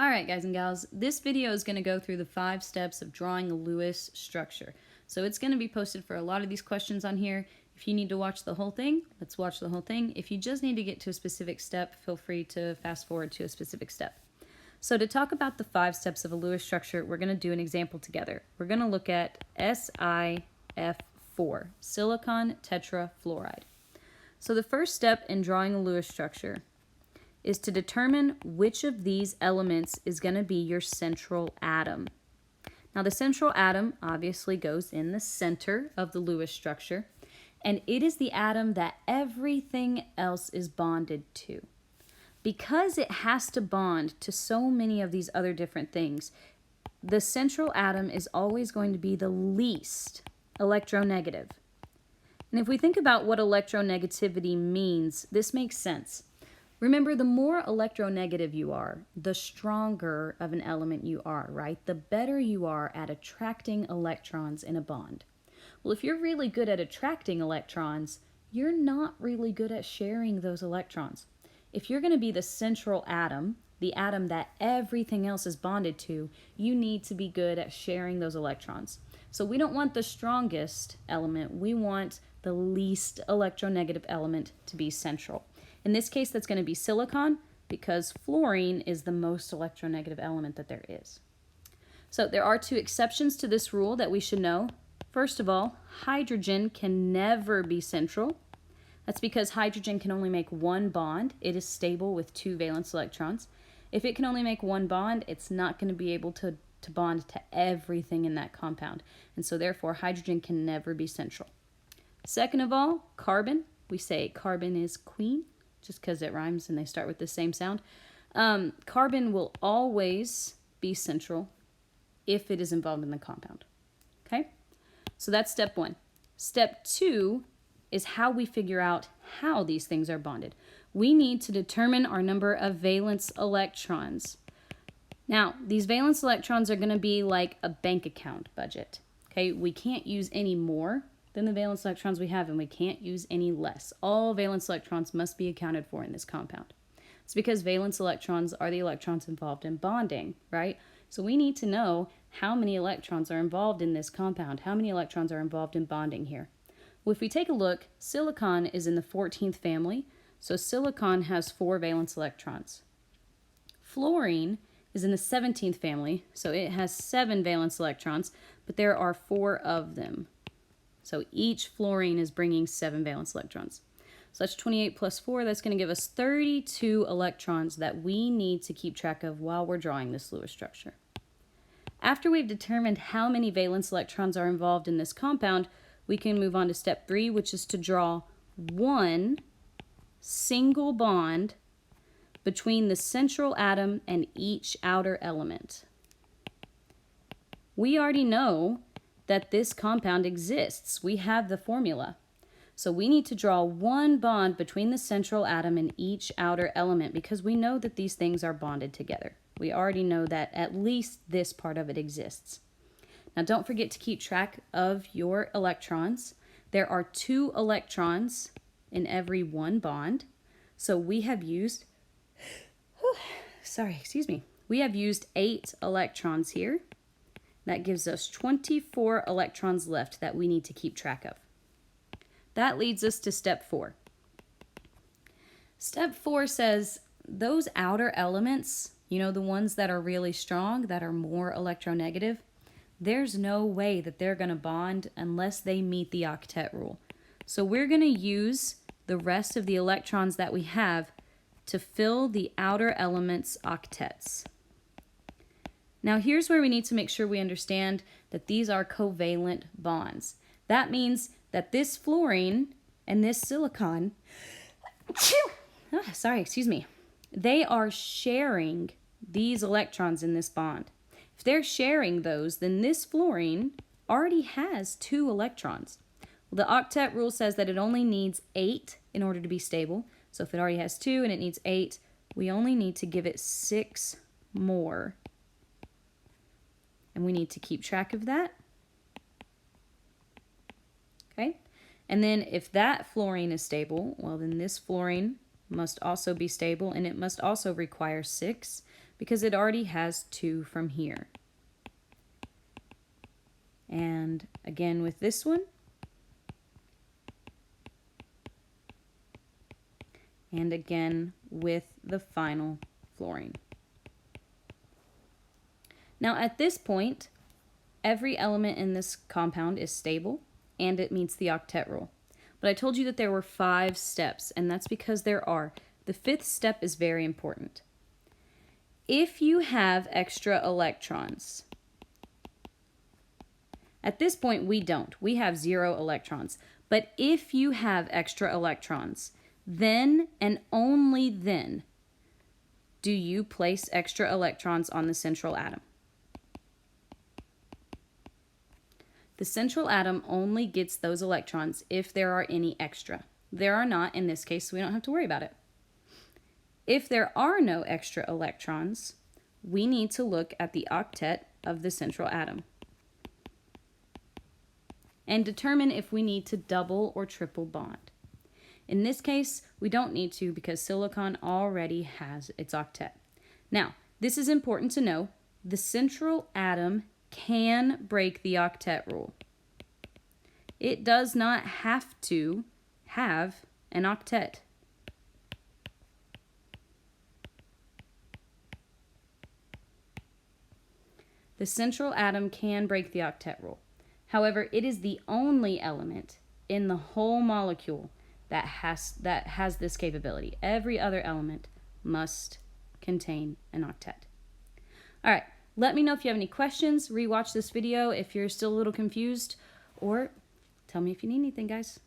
Alright guys and gals, this video is going to go through the 5 steps of drawing a Lewis structure. So it's going to be posted for a lot of these questions on here. If you need to watch the whole thing, let's watch the whole thing. If you just need to get to a specific step, feel free to fast forward to a specific step. So to talk about the 5 steps of a Lewis structure, we're going to do an example together. We're going to look at SiF4, silicon tetrafluoride. So the first step in drawing a Lewis structure is to determine which of these elements is going to be your central atom. Now the central atom obviously goes in the center of the Lewis structure, and it is the atom that everything else is bonded to. Because it has to bond to so many of these other different things, the central atom is always going to be the least electronegative. And if we think about what electronegativity means, this makes sense. Remember, the more electronegative you are, the stronger of an element you are, right? The better you are at attracting electrons in a bond. Well, if you're really good at attracting electrons, you're not really good at sharing those electrons. If you're going to be the central atom, the atom that everything else is bonded to, you need to be good at sharing those electrons. So we don't want the strongest element, we want the least electronegative element to be central. In this case, that's going to be silicon, because fluorine is the most electronegative element that there is. So there are 2 exceptions to this rule that we should know. First of all, hydrogen can never be central. That's because hydrogen can only make 1 bond. It is stable with 2 valence electrons. If it can only make 1 bond, it's not going to be able to bond to everything in that compound. And so therefore, hydrogen can never be central. Second of all, carbon. We say carbon is queen, just because it rhymes and they start with the same sound. Carbon will always be central if it is involved in the compound. Okay? So that's step 1. Step 2 is how we figure out how these things are bonded. We need to determine our number of valence electrons. Now, these valence electrons are going to be like a bank account budget. Okay? We can't use any more than the valence electrons we have, and we can't use any less. All valence electrons must be accounted for in this compound. It's because valence electrons are the electrons involved in bonding, right? So we need to know how many electrons are involved in this compound, how many electrons are involved in bonding here. Well, if we take a look, silicon is in the 14th family, so silicon has 4 valence electrons. Fluorine is in the 17th family, so it has 7 valence electrons, but there are 4 of them. So each fluorine is bringing 7 valence electrons. So that's 28 plus 4. That's going to give us 32 electrons that we need to keep track of while we're drawing this Lewis structure. After we've determined how many valence electrons are involved in this compound, we can move on to step 3, which is to draw one single bond between the central atom and each outer element. We already know that this compound exists. We have the formula. So we need to draw one bond between the central atom and each outer element because we know that these things are bonded together. We already know that at least this part of it exists. Now don't forget to keep track of your electrons. There are 2 electrons in every 1 bond. So we have used, we have used 8 electrons here. That gives us 24 electrons left that we need to keep track of. That leads us to step 4. Step 4 says those outer elements, you know, the ones that are really strong, that are more electronegative, there's no way that they're going to bond unless they meet the octet rule. So we're going to use the rest of the electrons that we have to fill the outer elements' octets. Now here's where we need to make sure we understand that these are covalent bonds. That means that this fluorine and this silicon, they are sharing these electrons in this bond. If they're sharing those, then this fluorine already has 2 electrons. Well, the octet rule says that it only needs 8 in order to be stable. So if it already has 2 and it needs 8, we only need to give it 6 more. And we need to keep track of that. Okay? And then if that fluorine is stable, well then this fluorine must also be stable, and it must also require 6 because it already has 2 from here. And again with this one. And again with the final fluorine. Now at this point, every element in this compound is stable and it meets the octet rule. But I told you that there were 5 steps, and that's because there are. The 5th step is very important. If you have extra electrons, at this point we don't. We have 0 electrons. But if you have extra electrons, then and only then do you place extra electrons on the central atom. The central atom only gets those electrons if there are any extra. There are not in this case, so we don't have to worry about it. If there are no extra electrons, we need to look at the octet of the central atom and determine if we need to double or triple bond. In this case, we don't need to because silicon already has its octet. Now, this is important to know. The central atom can break the octet rule. It does not have to have an octet. The central atom can break the octet rule. However, it is the only element in the whole molecule that has this capability. Every other element must contain an octet. All right. Let me know if you have any questions. Rewatch this video if you're still a little confused, or tell me if you need anything, guys.